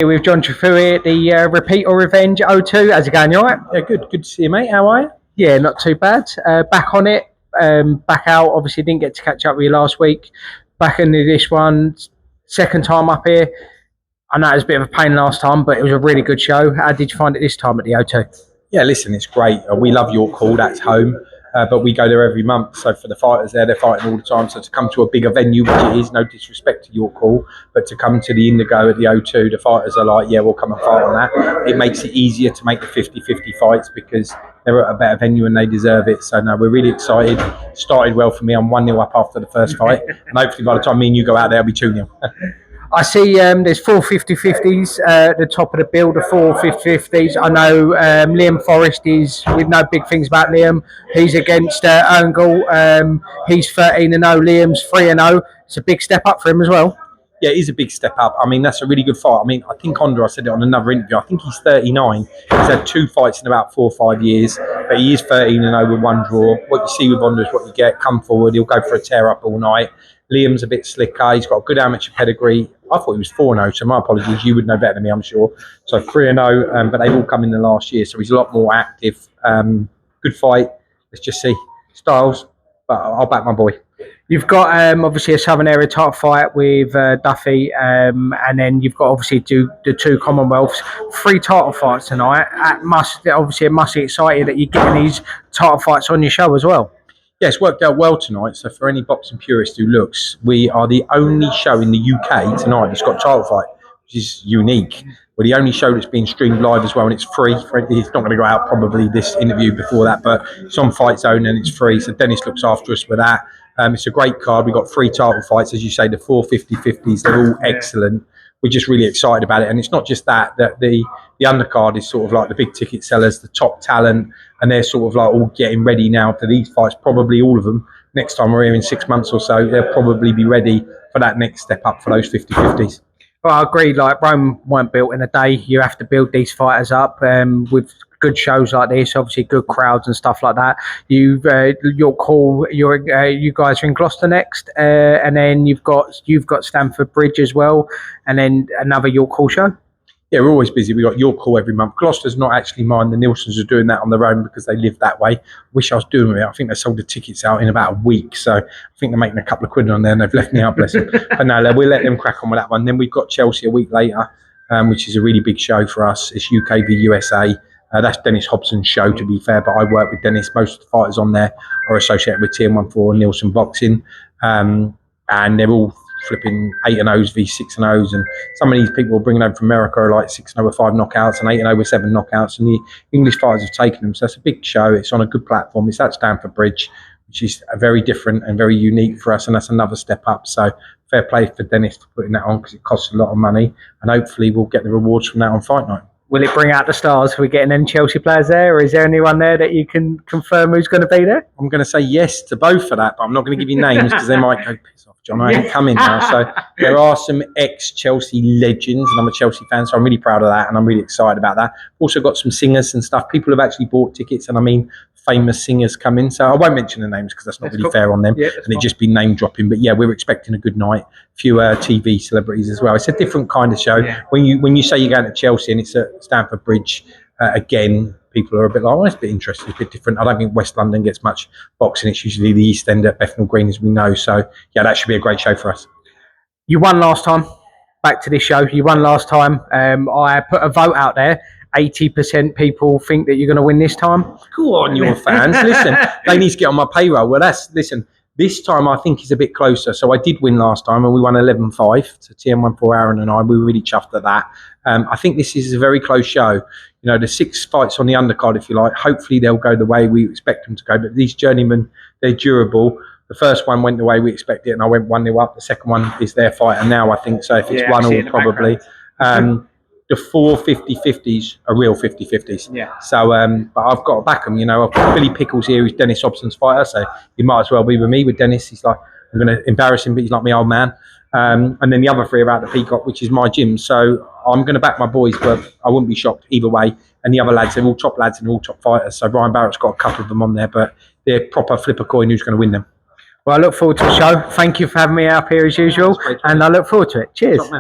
Here with Jon Trethewey at the Repeat or Revenge O2. How's it going? You alright? Yeah, good to see you, mate. How are you? Yeah, not too bad. Back on it, back out. Obviously, didn't get to catch up with you last week. Back into this one, second time up here. I know it was a bit of a pain last time, but it was a really good show. How did you find it this time at the O2? Yeah, listen, it's great. We love York Hall, that's home. But we go there every month. So for the fighters there, they're fighting all the time. So to come to a bigger venue, which it is, no disrespect to York Hall, but to come to the Indigo at the O2, the fighters are like, yeah, we'll come and fight on that. It makes it easier to make the 50-50 fights because they're at a better venue and they deserve it. So no, we're really excited. Started well for me. I'm 1-0 up after the first fight. And hopefully by the time me and you go out there, it'll be 2-0. I see there's 4 50-50s at the top of the bill, the 4 50-50s. I know Liam Forrest is, we know big things about Liam. He's against Erngel. He's 13-0, Liam's 3-0. It's a big step up for him as well. Yeah, it is a big step up. I mean, that's a really good fight. I mean, I think I said it on another interview, I think he's 39. He's had 2 fights in about 4 or 5 years, but he is 13-0 with 1 draw. What you see with Honda is what you get. Come forward, he'll go for a tear up all night. Liam's a bit slicker. He's got a good amateur pedigree. I thought he was 4-0, so my apologies. You would know better than me, I'm sure. So 3-0, but they've all come in the last year, so he's a lot more active. Good fight. Let's just see. Styles, but I'll back my boy. You've got obviously a Southern Area title fight with Duffy, and then you've got obviously the 2 Commonwealths. 3 title fights tonight. It must be exciting that you're getting these title fights on your show as well. Yeah, it's worked out well tonight. So for any boxing purist who looks, we are the only show in the UK tonight that's got a title fight, which is unique. We're the only show that's being streamed live as well, and it's free. It's not going to go out probably this interview before that, but it's on Fight Zone and it's free. So Dennis looks after us with that. It's a great card. We've got 3 title fights, as you say, the 4 50-50s. They're all excellent. We're just really excited about it. And it's not just that the undercard is sort of like the big ticket sellers, the top talent, and they're sort of like all getting ready now for these fights, probably all of them. Next time we're here in 6 months or so, they'll probably be ready for that next step up for those 50-50s. Well, I agree. Like, Rome weren't built in a day. You have to build these fighters up with good shows like this. Obviously, good crowds and stuff like that. You guys are in Gloucester next, and then you've got Stamford Bridge as well, and then another York Hall show. Yeah, we're always busy. We've got York Hall every month. Gloucester's not actually mine. The Nielsen's are doing that on their own because they live that way. Wish I was doing it. I think they sold the tickets out in about a week. So I think they're making a couple of quid on there and they've left me out, bless them. But no, we'll let them crack on with that one. Then we've got Chelsea a week later, which is a really big show for us. It's UK v USA. That's Dennis Hobson's show, to be fair, but I work with Dennis. Most of the fighters on there are associated with TM14 Nielsen Boxing. And they're all flipping 8-0s v 6-0s, and some of these people are bringing over from America are like 6-0 with 5 knockouts and 8-0 with 7 knockouts, and the English fighters have taken them. So it's a big show. It's on a good platform. It's at Stamford Bridge, which is very different and very unique for us, and that's another step up. So fair play for Dennis for putting that on because it costs a lot of money, and hopefully we'll get the rewards from that on fight night. Will it bring out the stars? Are we getting any Chelsea players there, or is there anyone there that you can confirm who's going to be there? I'm going to say yes to both of that, but I'm not going to give you names because they might go, piss off, John, I ain't coming now. So there are some ex-Chelsea legends, and I'm a Chelsea fan, so I'm really proud of that, and I'm really excited about that. Also got some singers and stuff. People have actually bought tickets, and I mean famous singers come in. So I won't mention the names because that's not really fair on them, and it'd just be name dropping. But yeah, we're expecting a good night. Few TV celebrities as well. It's a different kind of show. Yeah. When you say you're going to Chelsea and it's at Stamford Bridge, again, people are a bit like, oh, it's a bit interesting, it's a bit different. I don't think West London gets much boxing. It's usually the East End at Bethnal Green, as we know. So yeah, that should be a great show for us. You won last time. Back to this show. You won last time. I put a vote out there. 80% people think that you're going to win this time. Go on, your fans. Listen, they need to get on my payroll. Well, this time I think is a bit closer. So I did win last time and we won 11-5 to TM14 Aaron and I. We were really chuffed at that. I think this is a very close show. You know, the 6 fights on the undercard, if you like, hopefully they'll go the way we expect them to go. But these journeymen, they're durable. The first one went the way we expected and I went 1-0 up. The second one is their fight. And now I think so. If it's 1-1 probably. The 4 50-50s are real 50-50s. Yeah. So, but I've got to back them. You know, I've got Billy Pickles here, who's Dennis Hobson's fighter, so he might as well be with me. With Dennis, he's like, I'm going to embarrass him, but he's like my old man. And then the other 3 are out the Peacock, which is my gym. So I'm going to back my boys, but I wouldn't be shocked either way. And the other lads, they're all top lads and all top fighters. So Brian Barrett's got a couple of them on there, but they're proper flip a coin who's going to win them. Well, I look forward to the show. Thank you for having me up here as usual, and I look forward to it. Cheers.